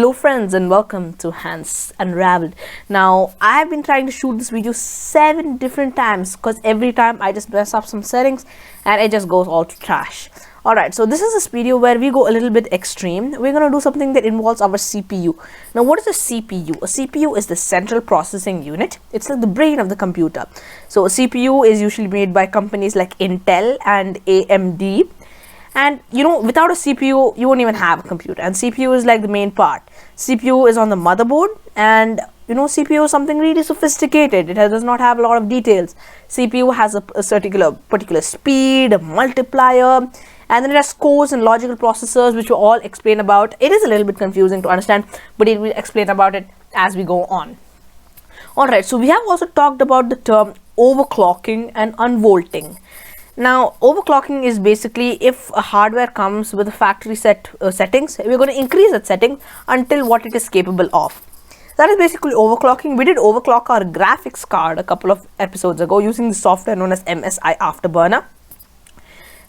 Hello friends and welcome to Unravelled. Now I have been trying to shoot this video 7 different times because every time I just mess up some settings and it just goes all to trash. Alright, so this is this video where we go a little bit extreme. We're going to do something that involves our CPU. Now what is a CPU? A CPU is the central processing unit. It's like the brain of the computer. So a CPU is usually made by companies like Intel and AMD. And without a CPU you won't even have a computer, and CPU is like the main part. CPU is on the motherboard, and CPU is something really sophisticated. It does not have a lot of details. CPU has a particular speed, a multiplier, and then it has cores and logical processors, which will all explain about. It is a little bit confusing to understand, but it will explain about it as we go on. Alright, so we have also talked about the term overclocking and unvolting. Now, overclocking is basically if a hardware comes with a factory settings, we're going to increase that setting until what it is capable of. That is basically overclocking. We did overclock our graphics card a couple of episodes ago using the software known as MSI Afterburner.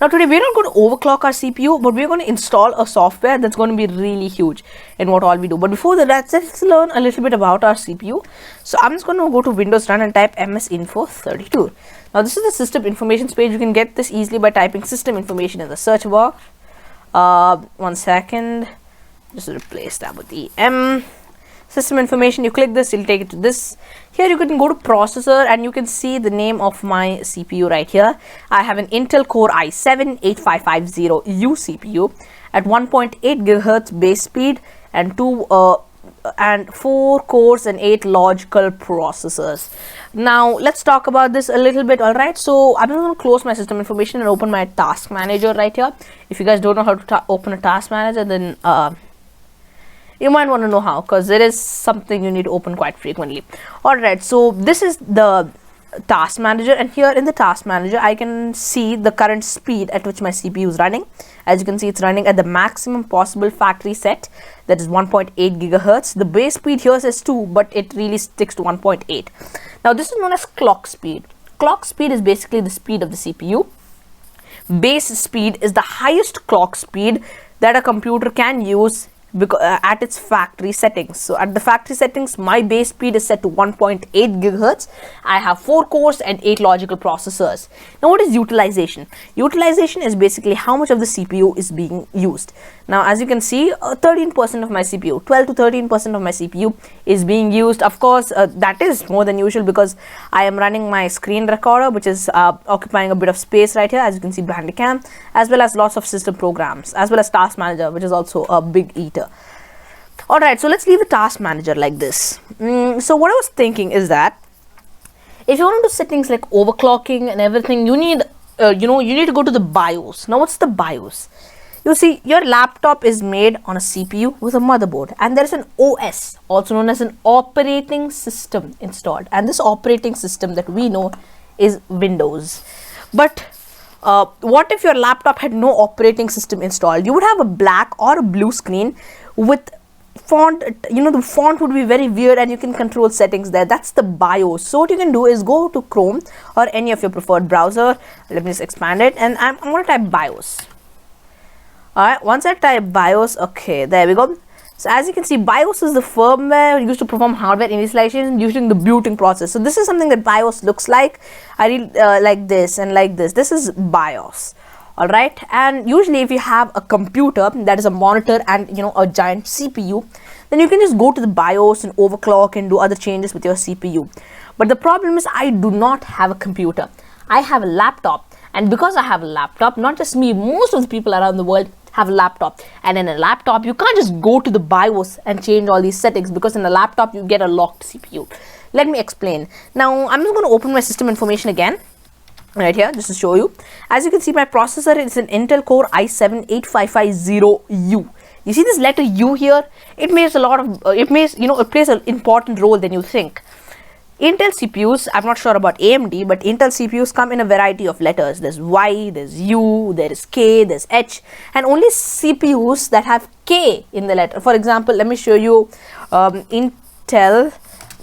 Now today we're not going to overclock our CPU, but we're going to install a software that's going to be really huge in what all we do. But before that, let's learn a little bit about our CPU. So I'm just going to go to Windows Run and type msinfo32. Now this is the system information page. You can get this easily by typing system information in the search bar. 1 second, just replace that with EM. System information, you click this, it'll take it to this. Here you can go to processor and you can see the name of my CPU right here. I have an Intel Core i7-8550U CPU at 1.8 GHz base speed and 4 cores and 8 logical processors. Now let's talk about this a little bit. Alright, so I'm going to close my system information and open my task manager right here. If you guys don't know how to open a task manager, then you might want to know how, because it is something you need to open quite frequently. Alright, so this is the task manager, and here in the task manager I can see the current speed at which my CPU is running. As you can see, it's running at the maximum possible factory set, that is 1.8 gigahertz. The base speed here says 2, but it really sticks to 1.8. Now this is known as clock speed. Clock speed is basically the speed of the CPU. Base speed is the highest clock speed that a computer can use at its factory settings. So at the factory settings, my base speed is set to 1.8 gigahertz. I have 4 cores and 8 logical processors. Now what is utilization? Utilization is basically how much of the CPU is being used. Now as you can see, 13% of my CPU, 12 to 13% of my CPU is being used. Of course, that is more than usual because I am running my screen recorder, which is occupying a bit of space right here, as you can see behind the cam, as well as lots of system programs, as well as task manager, which is also a big eater. Alright, so let's leave the task manager like this. So what I was thinking is that if you want to do settings like overclocking and everything, you need you need to go to the BIOS. Now what's the BIOS? You see, your laptop is made on a CPU with a motherboard, and there is an OS, also known as an operating system, installed, and this operating system that we know is Windows. But what if your laptop had no operating system installed? You would have a black or a blue screen with font. The font would be very weird, and you can control settings there. That's the BIOS. So what you can do is go to Chrome or any of your preferred browser. Let me just expand it, and I'm going to type BIOS. Alright, once I type BIOS, okay, there we go. So as you can see, BIOS is the firmware used to perform hardware initialization using the booting process. So this is something that BIOS looks like. I read like this and like this. This is BIOS. Alright, and usually if you have a computer that is a monitor and a giant CPU, then you can just go to the BIOS and overclock and do other changes with your CPU. But the problem is I do not have a computer. I have a laptop, and because I have a laptop, not just me, most of the people around the world have a laptop, and in a laptop you can't just go to the BIOS and change all these settings, because in a laptop you get a locked CPU. Let me explain. Now I'm just going to open my system information again right here just to show you. As you can see, my processor is an Intel Core i7-8550U. You see this letter U here? It plays it plays an important role than you think. Intel CPUs, I'm not sure about AMD, but Intel CPUs come in a variety of letters. There's Y, there's U, there is K, there's H, and only CPUs that have K in the letter. For example, let me show you Intel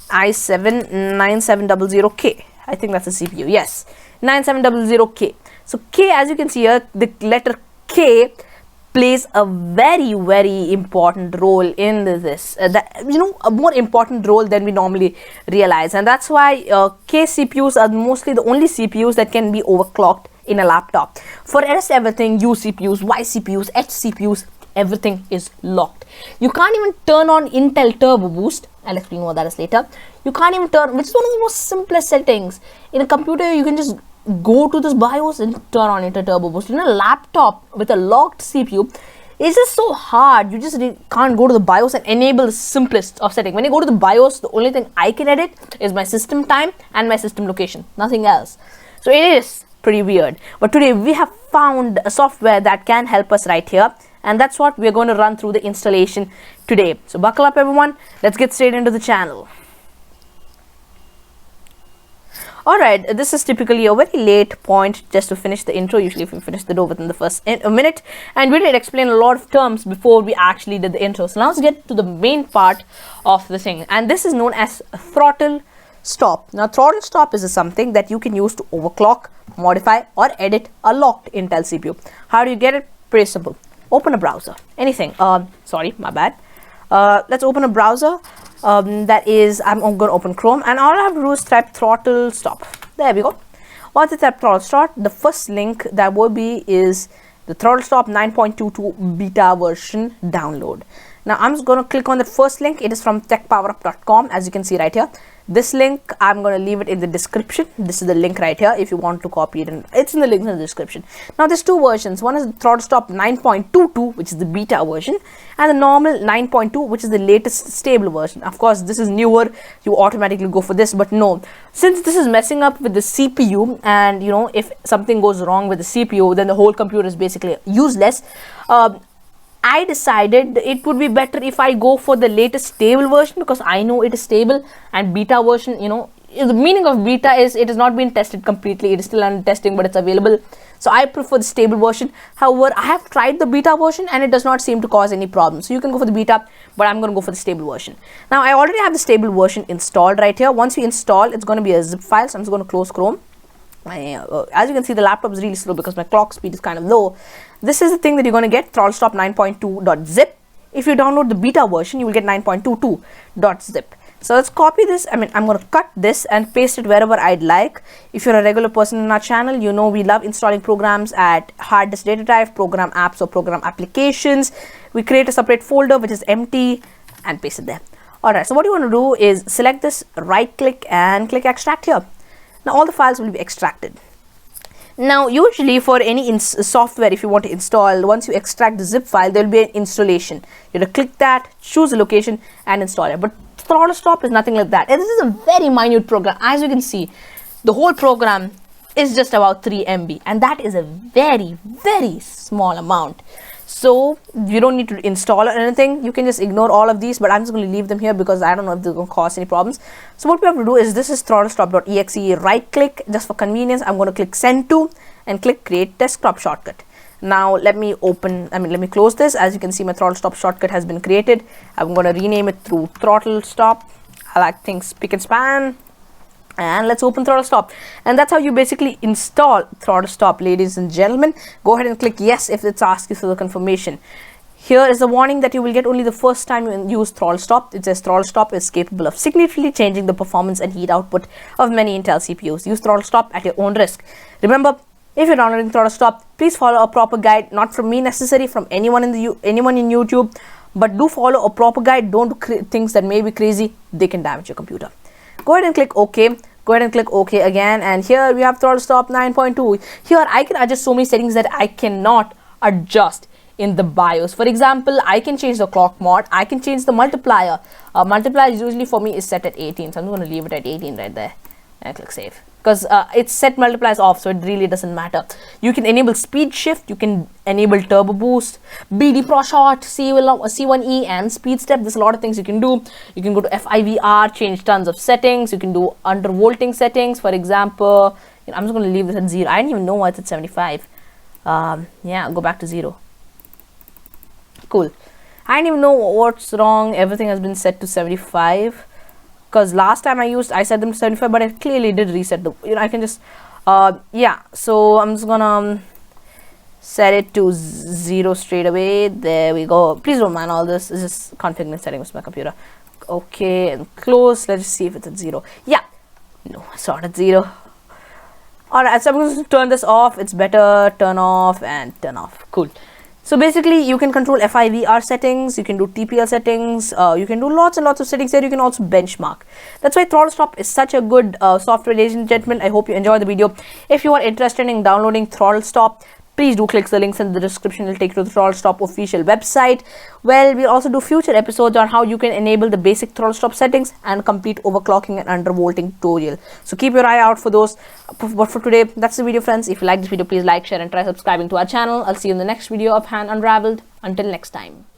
i7-9700K. I think that's a CPU. Yes, 9700K. So K, as you can see here, the letter K plays a very important role in this, a more important role than we normally realize. And that's why K CPUs are mostly the only CPUs that can be overclocked in a laptop. For rest everything, U CPUs, Y CPUs, H CPUs, everything is locked. You can't even turn on Intel Turbo Boost. I'll explain what that is later. You can't even turn, which is one of the most simplest settings. In a computer, you can just go to this BIOS and turn on Intel Turbo Boost. In a laptop with a locked CPU, it's just so hard. You just can't go to the BIOS and enable the simplest of setting. When you go to the BIOS, the only thing I can edit is my system time and my system location, nothing else. So it is pretty weird. But today we have found a software that can help us right here, and that's what we're going to run through the installation today. So buckle up everyone, let's get straight into the channel. Alright, this is typically a very late point just to finish the intro. Usually if we finish the door within the first minute, and we did explain a lot of terms before we actually did the intro. So now let's get to the main part of the thing, and this is known as ThrottleStop. Now ThrottleStop is something that you can use to overclock, modify or edit a locked Intel CPU. How do you get it? Pretty simple. Open a browser, anything. Sorry, my bad. Let's open a browser. That is, I'm going to open Chrome, and all I have to do is type ThrottleStop. There we go. Once I type ThrottleStop, the first link that will be is the ThrottleStop 9.22 beta version download. Now I'm just going to click on the first link. It is from techpowerup.com, as you can see right here. This link, I'm going to leave it in the description. This is the link right here if you want to copy it, and it's in the link in the description. Now there's two versions. One is the ThrottleStop 9.22, which is the beta version, and the normal 9.2, which is the latest stable version. Of course, this is newer. You automatically go for this, but no. Since this is messing up with the CPU, and if something goes wrong with the CPU, then the whole computer is basically useless. I decided it would be better if I go for the latest stable version, because I know it is stable, and beta version, the meaning of beta is it has not been tested completely. It is still under testing, but it's available. So I prefer the stable version. However, I have tried the beta version and it does not seem to cause any problems. So you can go for the beta, but I'm going to go for the stable version. Now I already have the stable version installed right here. Once you install, it's going to be a zip file. So I'm just going to close Chrome. As you can see, the laptop is really slow because my clock speed is kind of low. This is the thing that you're going to get, ThrottleStop 9.2.zip. If you download the beta version, you will get 9.22.zip. So let's copy this. I'm going to cut this and paste it wherever I'd like. If you're a regular person in our channel, we love installing programs at hard disk data drive, program apps or program applications. We create a separate folder which is empty and paste it there. Alright, so what you want to do is select this, right click and click extract here. Now all the files will be extracted. Now usually for any software, if you want to install, once you extract the zip file, there will be an installation. You have to click that, choose the location and install it. But ThrottleStop is nothing like that. And this is a very minute program. As you can see, the whole program is just about 3 MB, and that is a very small amount. So you don't need to install or anything. You can just ignore all of these, but I'm just going to leave them here because I don't know if they're going to cause any problems. So what we have to do is, this is ThrottleStop.exe, right click, just for convenience I'm going to click send to and click create desktop shortcut. Now let me close this. As you can see, my ThrottleStop shortcut has been created. I'm going to rename it through ThrottleStop. I like things spick and span. And let's open ThrottleStop, and that's how you basically install ThrottleStop, ladies and gentlemen. Go ahead and click yes if it's asking for the confirmation. Here is the warning that you will get only the first time you use ThrottleStop. It says ThrottleStop is capable of significantly changing the performance and heat output of many Intel CPUs. Use ThrottleStop at your own risk. Remember, if you're downloading ThrottleStop, please follow a proper guide, not from me necessarily, from anyone in YouTube, but do follow a proper guide. Don't do things that may be crazy. They can damage your computer. Go ahead and click OK. Go ahead and click OK again, and here we have ThrottleStop 9.2. Here I can adjust so many settings that I cannot adjust in the BIOS. For example, I can change the clock mode. I can change the multiplier. Multiplier usually for me is set at 18, so I'm going to leave it at 18 right there and click save, because it's set multipliers off, so it really doesn't matter. You can enable speed shift, you can enable turbo boost, BD Pro Short, C1E and speed step. There's a lot of things you can do. You can go to FIVR, change tons of settings. You can do undervolting settings. For example, I'm just going to leave this at 0. I didn't even know why it's at 75. Yeah, go back to 0. Cool. I didn't even know what's wrong. Everything has been set to 75. Because last time I set them to 75, but I clearly did reset the, I can just, yeah, so I'm just gonna set it to 0 straight away. There we go. Please don't mind all this. It's just configuring settings with my computer. Okay, and close. Let's just see if it's at 0. Yeah, no, it's not at 0. Alright, so I'm going to turn this off. It's better. Turn off and turn off. Cool. So basically, you can control FIVR settings, you can do TPL settings, you can do lots and lots of settings there. You can also benchmark. That's why ThrottleStop is such a good software, ladies and gentlemen. I hope you enjoyed the video. If you are interested in downloading ThrottleStop, please do click the links in the description. It'll take you to the ThrottleStop official website. Well, we'll also do future episodes on how you can enable the basic ThrottleStop settings and complete overclocking and undervolting tutorial. So keep your eye out for those. But for today, that's the video, friends. If you like this video, please like, share, and try subscribing to our channel. I'll see you in the next video of Unravelled. Until next time.